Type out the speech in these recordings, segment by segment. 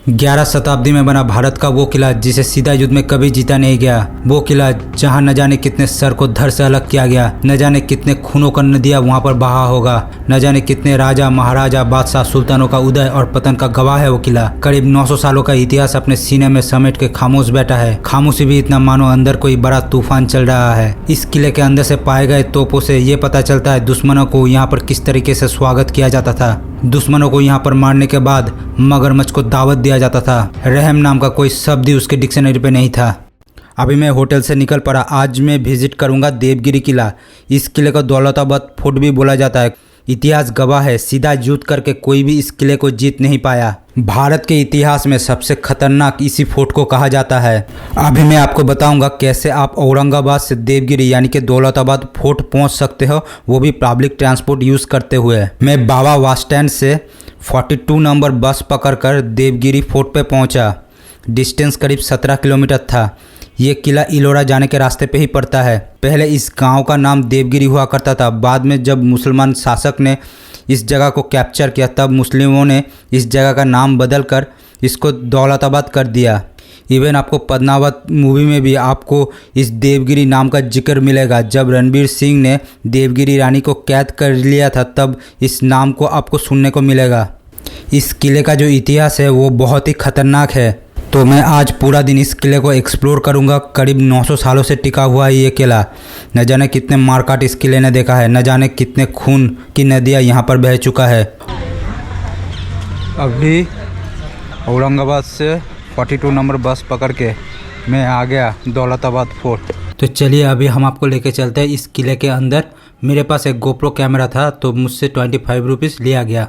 11 शताब्दी में बना भारत का वो किला जिसे सीधा युद्ध में कभी जीता नहीं गया, वो किला जहां न जाने कितने सर को धड़ से अलग किया गया, न जाने कितने खूनों का नदियां वहां पर बहा होगा, न जाने कितने राजा महाराजा बादशाह सुल्तानों का उदय और पतन का गवाह है वो किला। करीब 900 सालों का इतिहास अपने सीने में समेट के खामोश बैठा है। खामोशी भी इतना मानो अंदर कोई बड़ा तूफान चल रहा है। इस किले के अंदर से पाए गए तोपों से ये पता चलता है दुश्मनों को यहाँ पर किस तरीके से स्वागत किया जाता था। दुश्मनों को यहाँ पर मारने के बाद मगरमच्छ को दावत दिया जाता था। रहम नाम का कोई शब्द ही उसके डिक्शनरी पे नहीं था। अभी मैं होटल से निकल पड़ा। आज मैं विजिट करूंगा देवगिरी किला। इस किले को दौलताबाद फोर्ट भी बोला जाता है। इतिहास गवाह है, सीधा युद्ध करके कोई भी इस किले को जीत नहीं पाया। भारत के इतिहास में सबसे खतरनाक इसी फोर्ट को कहा जाता है। अभी मैं आपको बताऊंगा कैसे आप औरंगाबाद से देवगिरी यानी कि दौलताबाद फोर्ट पहुंच सकते हो, वो भी पब्लिक ट्रांसपोर्ट यूज़ करते हुए। मैं बाबा बस स्टैंड से 42 नंबर बस पकड़कर देवगिरी फोर्ट पे पहुंचा। डिस्टेंस करीब 17 किलोमीटर था। ये किला इलोरा जाने के रास्ते पे ही पड़ता है। पहले इस गांव का नाम देवगिरी हुआ करता था। बाद में जब मुसलमान शासक ने इस जगह को कैप्चर किया तब मुस्लिमों ने इस जगह का नाम बदल कर इसको दौलताबाद कर दिया। इवन आपको पद्मावत मूवी में भी आपको इस देवगिरी नाम का जिक्र मिलेगा। जब रणवीर सिंह ने देवगिरी रानी को कैद कर लिया था तब इस नाम को आपको सुनने को मिलेगा। इस किले का जो इतिहास है वो बहुत ही खतरनाक है। तो मैं आज पूरा दिन इस किले को एक्सप्लोर करूंगा। करीब 900 सालों से टिका हुआ है ये किला। न जाने कितने मारकाट इस किले ने देखा है, न जाने कितने खून की नदियाँ यहाँ पर बह चुका है। अभी औरंगाबाद से 42 नंबर बस पकड़ के मैं आ गया दौलताबाद फोर्ट। तो चलिए अभी हम आपको लेके चलते हैं इस किले के अंदर। मेरे पास एक गोप्रो कैमरा था तो मुझसे 25 रुपीज़ लिया गया।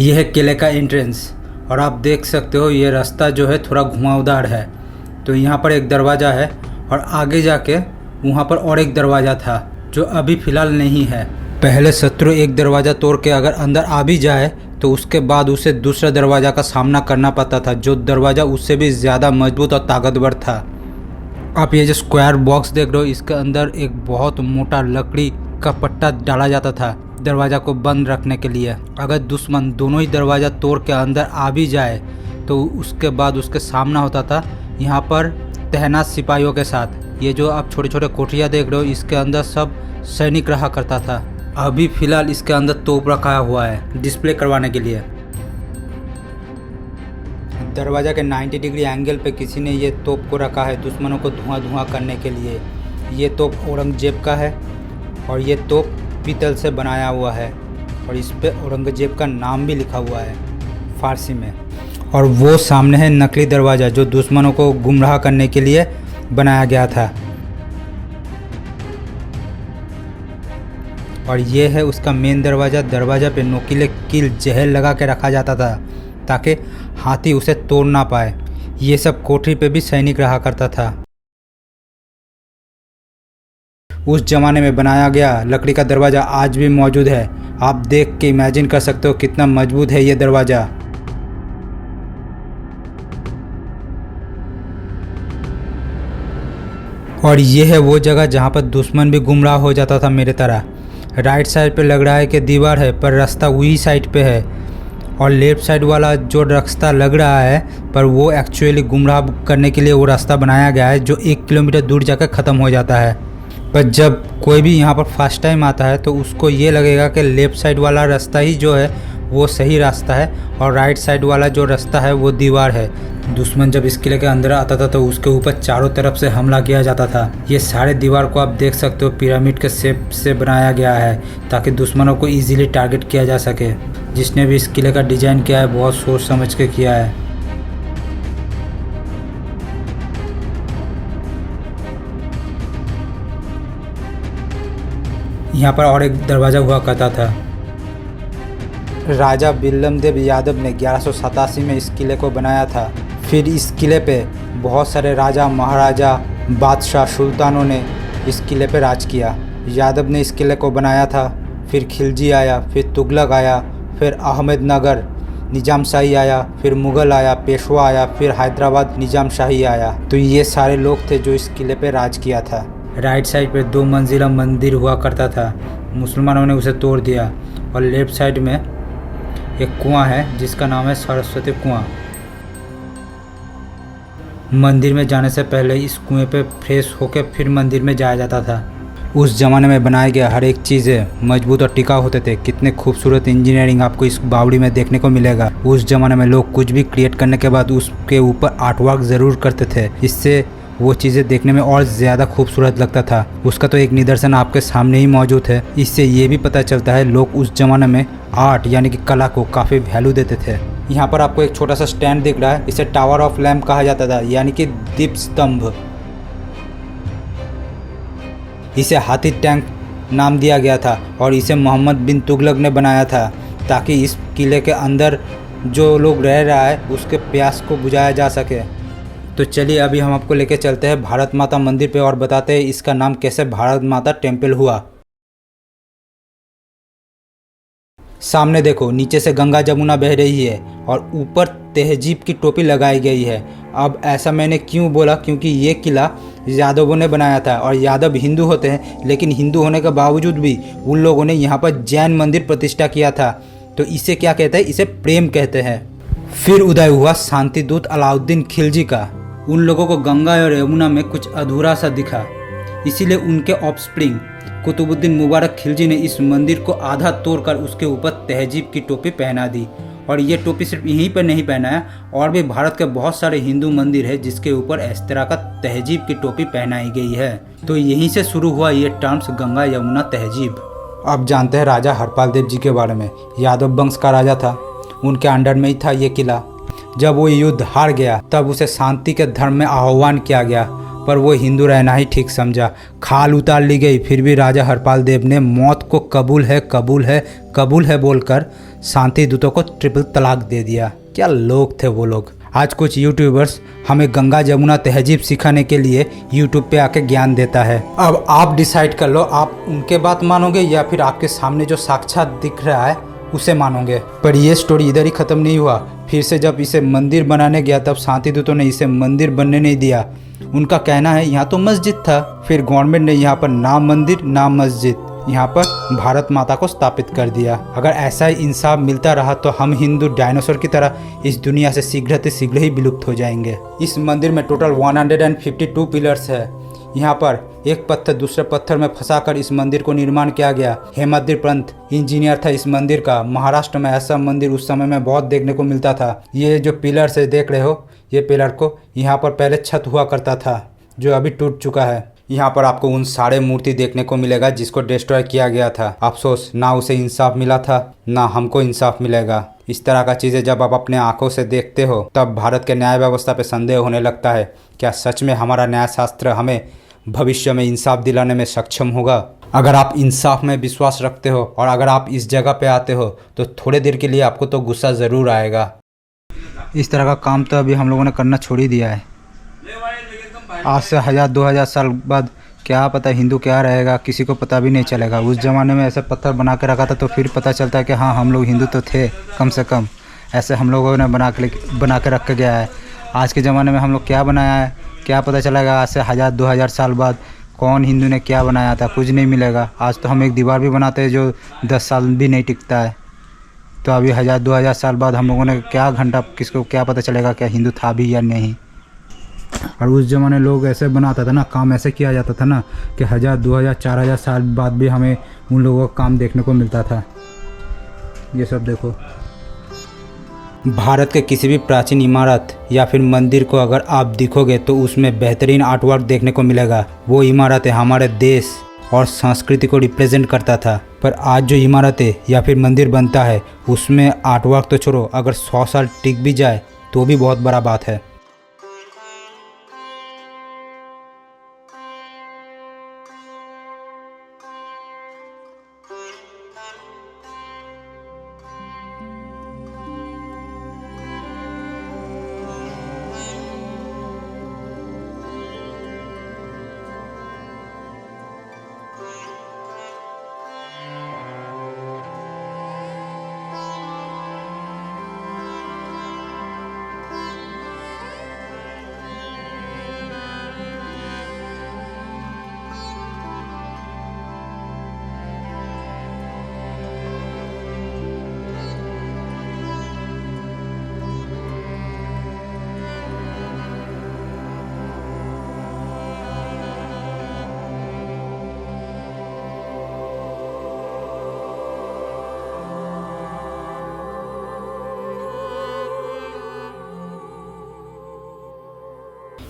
यह है किले का एंट्रेंस और आप देख सकते हो ये रास्ता जो है थोड़ा घुमावदार है। तो यहाँ पर एक दरवाज़ा है और आगे जाके वहाँ पर और एक दरवाज़ा था जो अभी फ़िलहाल नहीं है। पहले शत्रु एक दरवाज़ा तोड़ के अगर अंदर आ भी जाए तो उसके बाद उसे दूसरा दरवाज़ा का सामना करना पड़ता था, जो दरवाज़ा उससे भी ज़्यादा मजबूत और ताकतवर था। आप ये जो स्क्वायर बॉक्स देख रहे हो इसके अंदर एक बहुत मोटा लकड़ी का पट्टा डाला जाता था दरवाज़ा को बंद रखने के लिए। अगर दुश्मन दोनों ही दरवाज़ा तोड़ के अंदर आ भी जाए तो उसके बाद उसके सामना होता था यहाँ पर तैनात सिपाहियों के साथ। ये जो आप छोटे छोटे कोठरियाँ देख रहे हो इसके अंदर सब सैनिक रहा करता था। अभी फ़िलहाल इसके अंदर तोप रखा हुआ है डिस्प्ले करवाने के लिए। दरवाज़ा के 90 डिग्री एंगल पे किसी ने ये तोप को रखा है दुश्मनों को धुआं करने के लिए। ये तोप औरंगजेब का है और ये तोप पीतल से बनाया हुआ है और इस पे औरंगजेब का नाम भी लिखा हुआ है फारसी में। और वो सामने है नकली दरवाज़ा जो दुश्मनों को गुमराह करने के लिए बनाया गया था। और ये है उसका मेन दरवाज़ा। दरवाज़ा पे नोकीले कील जहर लगा के रखा जाता था ताकि हाथी उसे तोड़ ना पाए। ये सब कोठरी पे भी सैनिक रहा करता था। उस ज़माने में बनाया गया लकड़ी का दरवाज़ा आज भी मौजूद है। आप देख के इमेजिन कर सकते हो कितना मजबूत है ये दरवाज़ा। और ये है वो जगह जहाँ पर दुश्मन भी गुमराह हो जाता था मेरे तरह। राइट साइड पे लग रहा है कि दीवार है पर रास्ता वही साइड पे है, और लेफ़्ट साइड वाला जो रास्ता लग रहा है पर वो एक्चुअली गुमराह करने के लिए वो रास्ता बनाया गया है जो 1 किलोमीटर दूर जाकर ख़त्म हो जाता है। पर जब कोई भी यहाँ पर फर्स्ट टाइम आता है तो उसको ये लगेगा कि लेफ़्ट साइड वाला रास्ता ही जो है वो सही रास्ता है और राइट साइड वाला जो रास्ता है वो दीवार है। दुश्मन जब इस किले के अंदर आता था तो उसके ऊपर चारों तरफ से हमला किया जाता था। ये सारे दीवार को आप देख सकते हो पिरामिड के शेप से बनाया गया है ताकि दुश्मनों को ईजिली टारगेट किया जा सके। जिसने भी इस किले का डिज़ाइन किया है बहुत सोच समझ के किया है। यहाँ पर और एक दरवाज़ा हुआ करता था। राजा बिल्लमदेव यादव ने 1187 में इस किले को बनाया था। फिर इस किले पे बहुत सारे राजा महाराजा बादशाह सुल्तानों ने इस किले पे राज किया। यादव ने इस किले को बनाया था, फिर खिलजी आया, फिर तुगलक आया, फिर अहमदनगर निज़ामशाही आया, फिर मुग़ल आया, पेशवा आया, फिर हैदराबाद निज़ामशाही आया। तो ये सारे लोग थे जो इस किले पे राज किया था। राइट साइड पे 2 मंजिला मंदिर हुआ करता था, मुसलमानों ने उसे तोड़ दिया। और लेफ़्ट साइड में एक कुआं है जिसका नाम है सरस्वती कुआं। मंदिर में जाने से पहले इस कुएं पे फ्रेश होकर फिर मंदिर में जाया जाता था। उस ज़माने में बनाया गया हर एक चीज़ें मजबूत और टिकाऊ होते थे। कितने खूबसूरत इंजीनियरिंग आपको इस बावड़ी में देखने को मिलेगा। उस ज़माने में लोग कुछ भी क्रिएट करने के बाद उसके ऊपर आर्टवर्क ज़रूर करते थे, इससे वो चीज़ें देखने में और ज़्यादा खूबसूरत लगता था। उसका तो एक निदर्शन आपके सामने ही मौजूद है। इससे ये भी पता चलता है लोग उस ज़माने में आर्ट यानी कि कला को काफ़ी वैल्यू देते थे। यहाँ पर आपको एक छोटा सा स्टैंड दिख रहा है, इसे टावर ऑफ लैम्प कहा जाता था, यानी कि दीप स्तंभ। इसे हाथी टैंक नाम दिया गया था और इसे मोहम्मद बिन तुगलक ने बनाया था ताकि इस किले के अंदर जो लोग रह रहा है उसके प्यास को बुझाया जा सके। तो चलिए अभी हम आपको लेके चलते हैं भारत माता मंदिर पे और बताते हैं इसका नाम कैसे भारत माता टेम्पल हुआ। सामने देखो, नीचे से गंगा जमुना बह रही है और ऊपर तहजीब की टोपी लगाई गई है। अब ऐसा मैंने क्यों बोला, क्योंकि ये किला यादवों ने बनाया था और यादव हिंदू होते हैं, लेकिन हिंदू होने के बावजूद भी उन लोगों ने यहाँ पर जैन मंदिर प्रतिष्ठा किया था। तो इसे क्या कहते हैं, इसे प्रेम कहते हैं। फिर उदय हुआ शांति दूत अलाउद्दीन खिलजी का। उन लोगों को गंगा और यमुना में कुछ अधूरा सा दिखा, इसीलिए उनके ऑफस्प्रिंग कुतुबुद्दीन मुबारक खिलजी ने इस मंदिर को आधा तोड़कर उसके ऊपर तहजीब की टोपी पहना दी। और ये टोपी सिर्फ यहीं पर नहीं पहनाया, और भी भारत के बहुत सारे हिंदू मंदिर है जिसके ऊपर इस तरह का तहजीब की टोपी पहनाई गई है। तो यहीं से शुरू हुआ ये टर्म्स गंगा यमुना तहजीब। अब जानते हैं राजा हरपाल देव जी के बारे में। यादव वंश का राजा था, उनके अंडर में ही था ये किला। जब वो युद्ध हार गया तब उसे शांति के धर्म में आह्वान किया गया, पर वो हिंदू रहना ही ठीक समझा। खाल उतार ली गई, फिर भी राजा हरपाल देव ने मौत को कबूल है कबूल है कबूल है बोलकर शांति दूतों को ट्रिपल तलाक दे दिया। क्या लोग थे वो लोग। आज कुछ यूट्यूबर्स हमें गंगा जमुना तहजीब सिखाने के लिए यूट्यूब पे आके ज्ञान देता है। अब आप डिसाइड कर लो, आप उनके बात मानोगे या फिर आपके सामने जो साक्षात दिख रहा है उसे मानोगे। पर ये स्टोरी इधर ही ख़त्म नहीं हुआ। फिर से जब इसे मंदिर बनाने गया तब शांति दूतों ने इसे मंदिर बनने नहीं दिया। उनका कहना है यहाँ तो मस्जिद था। फिर गवर्नमेंट ने यहाँ पर ना मंदिर ना मस्जिद, यहाँ पर भारत माता को स्थापित कर दिया। अगर ऐसा ही इंसाफ मिलता रहा तो हम हिंदू डायनासोर की तरह इस दुनिया से शीघ्र ही विलुप्त हो जाएंगे। इस मंदिर में टोटल 152 पिलर्स है। यहाँ पर एक पत्थर दूसरे पत्थर में फंसाकर इस मंदिर को निर्माण किया गया। हेमद्री पंत इंजीनियर था इस मंदिर का। महाराष्ट्र में ऐसा मंदिर उस समय में बहुत देखने को मिलता था। ये जो पिलर से देख रहे हो, ये पिलर को यहाँ पर पहले छत हुआ करता था जो अभी टूट चुका है। यहाँ पर आपको उन सारे मूर्ति देखने को मिलेगा जिसको डिस्ट्रॉय किया गया था। अफसोस, ना उसे इंसाफ मिला था ना हमको इंसाफ मिलेगा। इस तरह का चीज़ें जब आप अपने आंखों से देखते हो तब भारत के न्याय व्यवस्था पे संदेह होने लगता है। क्या सच में हमारा न्याय शास्त्र हमें भविष्य में इंसाफ दिलाने में सक्षम होगा? अगर आप इंसाफ में विश्वास रखते हो और अगर आप इस जगह पे आते हो तो थोड़े देर के लिए आपको तो गुस्सा ज़रूर आएगा। इस तरह का काम तो अभी हम लोगों ने करना छोड़ ही दिया है। आज से 1000-2000 साल बाद क्या पता हिंदू क्या रहेगा, किसी को पता भी नहीं चलेगा। उस ज़माने में ऐसे पत्थर बना के रखा था तो फिर पता चलता है कि हाँ हम लोग हिंदू तो थे कम से कम। ऐसे हम लोगों ने बना के रख के गया है। आज के ज़माने में हम लोग क्या बनाया है क्या पता चलेगा। आज से 1000-2000 साल बाद कौन हिंदू ने क्या बनाया था, कुछ नहीं मिलेगा। आज तो हम एक दीवार भी बनाते हैं जो 10 साल भी नहीं टिकता है। तो अभी 1000-2000 साल बाद हम लोगों ने क्या घंटा, किसको क्या पता चलेगा क्या हिंदू था भी या नहीं। और उस ज़माने लोग ऐसे बनाता था ना, काम ऐसे किया जाता था ना कि 1000-2000-4000 साल बाद भी हमें उन लोगों का काम देखने को मिलता था। ये सब देखो। भारत के किसी भी प्राचीन इमारत या फिर मंदिर को अगर आप दिखोगे तो उसमें बेहतरीन आर्टवर्क देखने को मिलेगा। वो इमारतें हमारे देश और संस्कृति को रिप्रेजेंट करता था। पर आज जो इमारतें या फिर मंदिर बनता है उसमें आर्टवर्क तो छोड़ो, अगर 100 साल टिक भी जाए तो भी बहुत बड़ा बात है।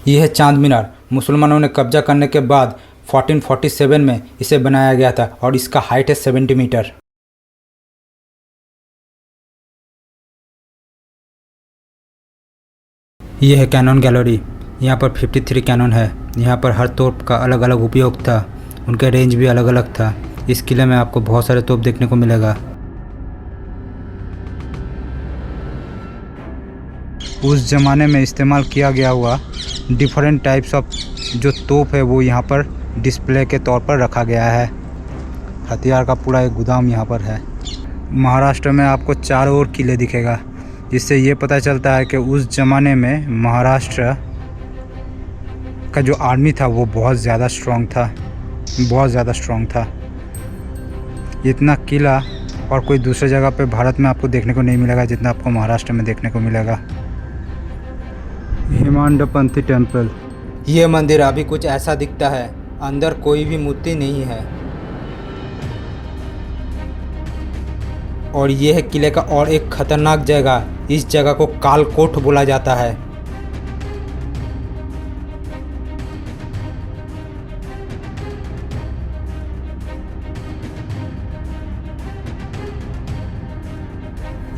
यह है चांद मीनार। मुसलमानों ने कब्जा करने के बाद 1447 में इसे बनाया गया था और इसका हाइट है 70 मीटर। यह है कैनन गैलरी। यहाँ पर 53 कैनन है। यहाँ पर हर तोप का अलग अलग उपयोग था, उनका रेंज भी अलग अलग था। इस किले में आपको बहुत सारे तोप देखने को मिलेगा। उस ज़माने में इस्तेमाल किया गया हुआ डिफरेंट टाइप्स ऑफ जो तोप है वो यहाँ पर डिस्प्ले के तौर पर रखा गया है। हथियार का पूरा एक गोदाम यहाँ पर है। महाराष्ट्र में आपको चारों ओर किले दिखेगा, जिससे ये पता चलता है कि उस ज़माने में महाराष्ट्र का जो आर्मी था वो बहुत ज़्यादा स्ट्रॉन्ग था। इतना किला और कोई दूसरे जगह पे भारत में आपको देखने को नहीं मिलेगा जितना आपको महाराष्ट्र में देखने को मिलेगा। हेमांडपंथी टेम्पल। ये मंदिर अभी कुछ ऐसा दिखता है, अंदर कोई भी मूर्ति नहीं है। और ये है किले का और एक खतरनाक जगह। इस जगह को कालकोट बोला जाता है।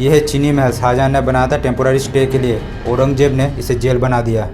यह है चीनी महल। शाहजहां ने बनाया था टेम्पोररी स्टे के लिए, औरंगजेब ने इसे जेल बना दिया।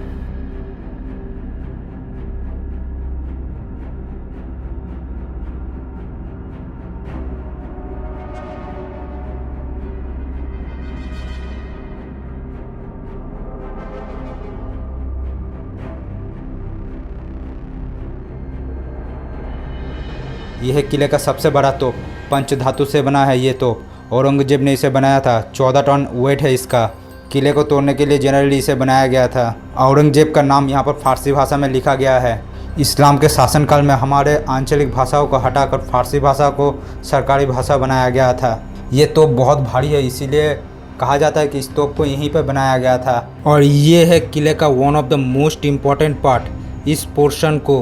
यह है किले का सबसे बड़ा तोप। पंचधातु से बना है ये तोप। औरंगजेब ने इसे बनाया था। 14 टन वेट है इसका। किले को तोड़ने के लिए जनरली इसे बनाया गया था। औरंगजेब का नाम यहाँ पर फारसी भाषा में लिखा गया है। इस्लाम के शासनकाल में हमारे आंचलिक भाषाओं को हटाकर फारसी भाषा को सरकारी भाषा बनाया गया था। ये तोप बहुत भारी है, इसीलिए कहा जाता है कि इस तोप को यहीं पर बनाया गया था। और ये है किले का one of the most important part. इस पोर्शन को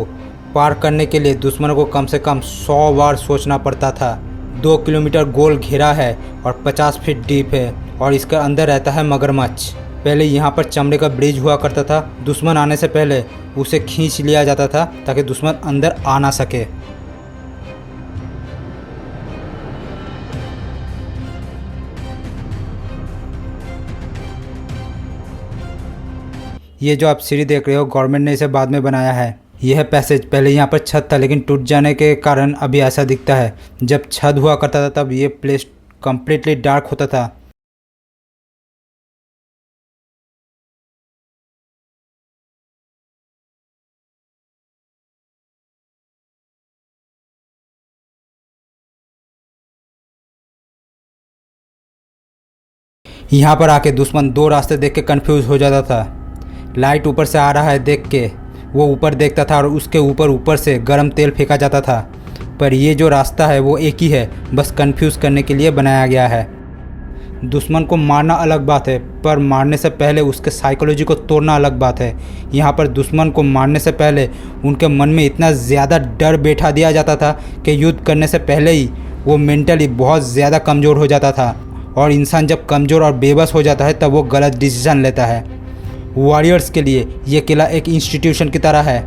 पार करने के लिए दुश्मनों को कम से कम 100 बार सोचना पड़ता था। 2 किलोमीटर गोल घेरा है और 50 फीट डीप है और इसके अंदर रहता है मगरमच्छ। पहले यहाँ पर चमड़े का ब्रिज हुआ करता था। दुश्मन आने से पहले उसे खींच लिया जाता था ताकि दुश्मन अंदर आ ना सके। ये जो आप सीढ़ी देख रहे हो, गवर्नमेंट ने इसे बाद में बनाया है। यह पैसेज, पहले यहाँ पर छत था लेकिन टूट जाने के कारण अभी ऐसा दिखता है। जब छत हुआ करता था तब ये प्लेस कम्प्लीटली डार्क होता था। यहाँ पर आके दुश्मन 2 रास्ते देख के कंफ्यूज हो जाता था। लाइट ऊपर से आ रहा है देख के वो ऊपर देखता था और उसके ऊपर से गर्म तेल फेंका जाता था। पर ये जो रास्ता है वो एक ही है, बस कंफ्यूज करने के लिए बनाया गया है। दुश्मन को मारना अलग बात है, पर मारने से पहले उसके साइकोलॉजी को तोड़ना अलग बात है। यहाँ पर दुश्मन को मारने से पहले उनके मन में इतना ज़्यादा डर बैठा दिया जाता था कि युद्ध करने से पहले ही वो मेंटली बहुत ज़्यादा कमज़ोर हो जाता था। और इंसान जब कमज़ोर और बेबस हो जाता है तब वो गलत डिसीजन लेता है। वॉरियर्स के लिए ये किला एक इंस्टीट्यूशन की तरह है।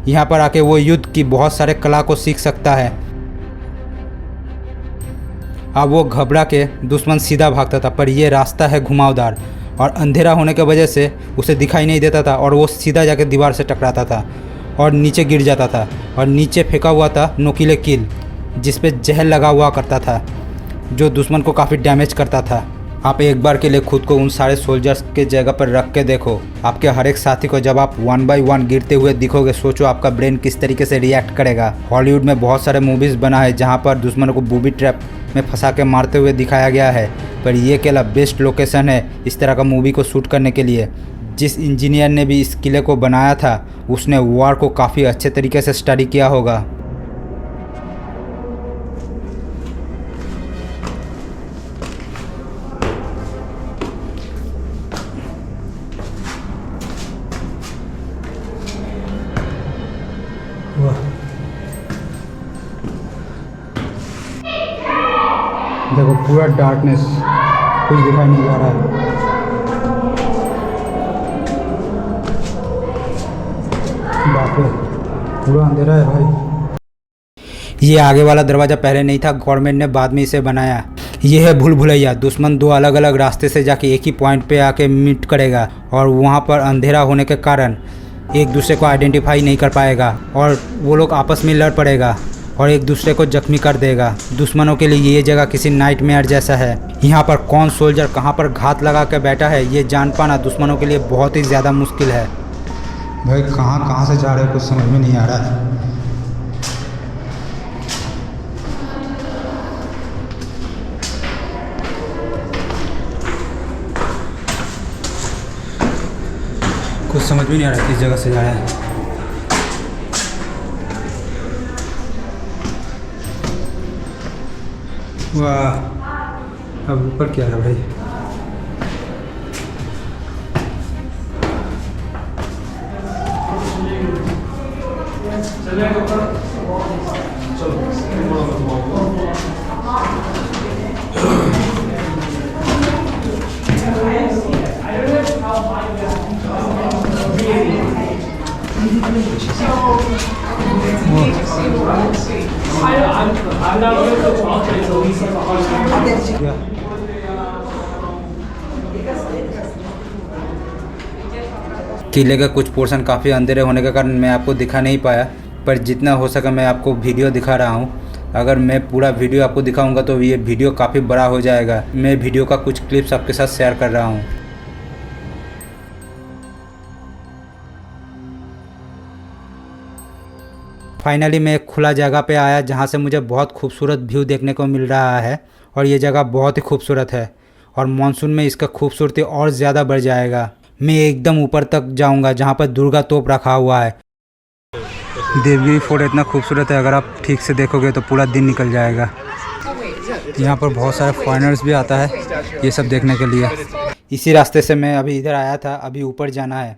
यहाँ पर आके वो युद्ध की बहुत सारे कला को सीख सकता है। अब वो घबरा के दुश्मन सीधा भागता था, पर ये रास्ता है घुमावदार और अंधेरा होने की वजह से उसे दिखाई नहीं देता था और वो सीधा जाके दीवार से टकराता था और नीचे गिर जाता था। और नीचे फेंका हुआ था नुकीले कील, जिस पे जहर लगा हुआ करता था, जो दुश्मन को काफ़ी डैमेज करता था। आप एक बार के लिए खुद को उन सारे सोल्जर्स के जगह पर रख के देखो। आपके हर एक साथी को जब आप 1 बाय 1 गिरते हुए दिखोगे, सोचो आपका ब्रेन किस तरीके से रिएक्ट करेगा। हॉलीवुड में बहुत सारे मूवीज़ बना है जहां पर दुश्मनों को बूबी ट्रैप में फंसा के मारते हुए दिखाया गया है, पर यह किला बेस्ट लोकेशन है इस तरह का मूवी को शूट करने के लिए। जिस इंजीनियर ने भी इस किले को बनाया था उसने वॉर को काफ़ी अच्छे तरीके से स्टडी किया होगा। देखो पूरा डार्कनेस, कुछ दिखाई नहीं जा रहा है। पूरा अंधेरा है भाई। ये आगे वाला दरवाज़ा पहले नहीं था, गवर्नमेंट ने बाद में इसे बनाया। ये है भूल भुलैया। दुश्मन दो अलग अलग रास्ते से जाके एक ही पॉइंट पे आके मीट करेगा और वहाँ पर अंधेरा होने के कारण एक दूसरे को आइडेंटिफाई नहीं कर पाएगा और वो लोग आपस में लड़ पड़ेगा और एक दूसरे को जख्मी कर देगा। दुश्मनों के लिए ये जगह किसी नाइटमेयर जैसा है। यहाँ पर कौन सोल्जर कहाँ पर घात लगा के बैठा है ये जान पाना दुश्मनों के लिए बहुत ही ज़्यादा मुश्किल है। भाई कहाँ कहाँ से जा रहे हैं कुछ समझ में नहीं आ रहा है। कुछ समझ में नहीं आ रहा किस जगह से जा रहा है। वाह, अब ऊपर क्या है भाई। किले का कुछ पोर्शन काफ़ी अंधेरे होने के कारण मैं आपको दिखा नहीं पाया, पर जितना हो सका मैं आपको वीडियो दिखा रहा हूँ। अगर मैं पूरा वीडियो आपको दिखाऊंगा तो ये वीडियो काफ़ी बड़ा हो जाएगा। मैं वीडियो का कुछ क्लिप्स आपके साथ शेयर कर रहा हूँ। फाइनली मैं एक खुला जगह पे आया जहाँ से मुझे बहुत खूबसूरत व्यू देखने को मिल रहा है और ये जगह बहुत ही खूबसूरत है और मानसून में इसका खूबसूरती और ज़्यादा बढ़ जाएगा। मैं एकदम ऊपर तक जाऊँगा जहाँ पर दुर्गा तोप रखा हुआ है। देवगिरी फोर्ट इतना खूबसूरत है, अगर आप ठीक से देखोगे तो पूरा दिन निकल जाएगा। यहाँ पर बहुत सारे फॉरेनर्स भी आता है ये सब देखने के लिए। इसी रास्ते से मैं अभी इधर आया था, अभी ऊपर जाना है।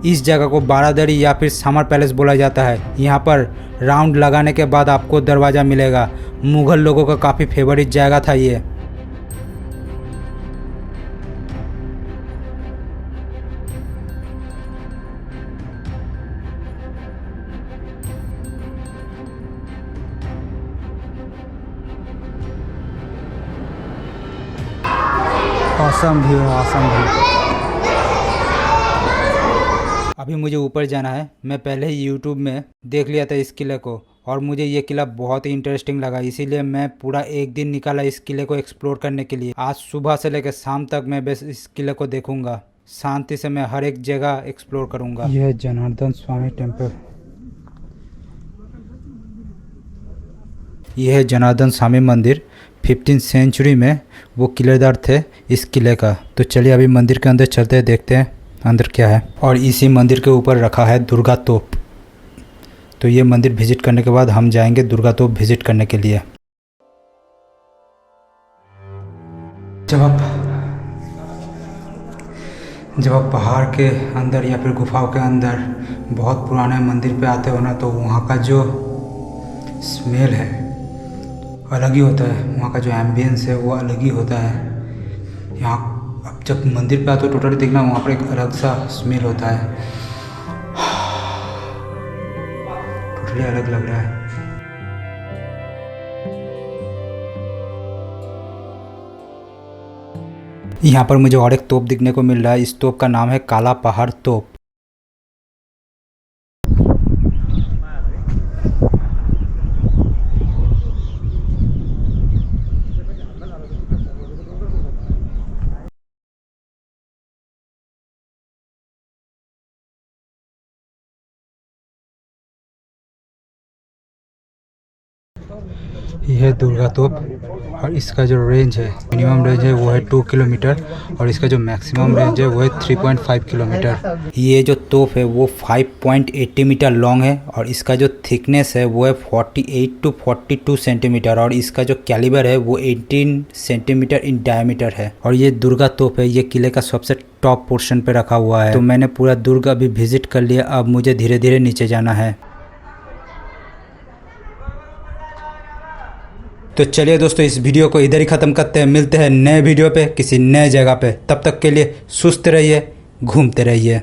इस जगह को बारादरी या फिर समर पैलेस बोला जाता है। यहाँ पर राउंड लगाने के बाद आपको दरवाज़ा मिलेगा। मुग़ल लोगों का काफ़ी फेवरेट जगह था ये। Awesome view, awesome view. अभी मुझे ऊपर जाना है। मैं पहले ही यूट्यूब में देख लिया था इस किले को और मुझे ये किला बहुत ही इंटरेस्टिंग लगा, इसीलिए मैं पूरा एक दिन निकाला इस किले को एक्सप्लोर करने के लिए। आज सुबह से लेकर शाम तक मैं बस इस किले को देखूंगा। शांति से मैं हर एक जगह एक्सप्लोर करूंगा। यह है जनार्दन स्वामी टेम्पल। यह है जनार्दन स्वामी मंदिर। 15वीं सेंचुरी में वो किलेदार थे इस किले का। तो चलिए अभी मंदिर के अंदर चलते हैं, देखते हैं अंदर क्या है। और इसी मंदिर के ऊपर रखा है दुर्गा तोप। तो ये मंदिर विजिट करने के बाद हम जाएंगे दुर्गा तोप विजिट करने के लिए। जब आप पहाड़ के अंदर या फिर गुफाओं के अंदर बहुत पुराने मंदिर पे आते हो ना, तो वहाँ का जो स्मेल है अलग ही होता है। वहाँ का जो एम्बियंस है वो अलग ही होता है। यहाँ अब जब मंदिर पे आते हो टोटली देखना, वहाँ पर एक अलग सा स्मेल होता है, टोटली अलग लग रहा है। यहाँ पर मुझे और एक तोप दिखने को मिल रहा है। इस तोप का नाम है काला पहाड़ तोप। यह है दुर्गा तोप और इसका जो रेंज है, मिनिमम रेंज है वो है 2 किलोमीटर और इसका जो मैक्सिमम रेंज है वो है 3.5 किलोमीटर। ये जो तोप है वो 5.80 मीटर लॉन्ग है और इसका जो थिकनेस है वो है 48 टू 42 सेंटीमीटर और इसका जो कैलिबर है वो 18 सेंटीमीटर इन डायमीटर है। और ये दुर्गा तोप है, ये किले का सबसे टॉप पोर्शन पे रखा हुआ है। तो मैंने पूरा दुर्ग अभी विजिट कर लिया, अब मुझे धीरे धीरे नीचे जाना है। तो चलिए दोस्तों, इस वीडियो को इधर ही ख़त्म करते हैं। मिलते हैं नए वीडियो पे किसी नए जगह पे। तब तक के लिए सुस्त रहिए, घूमते रहिए।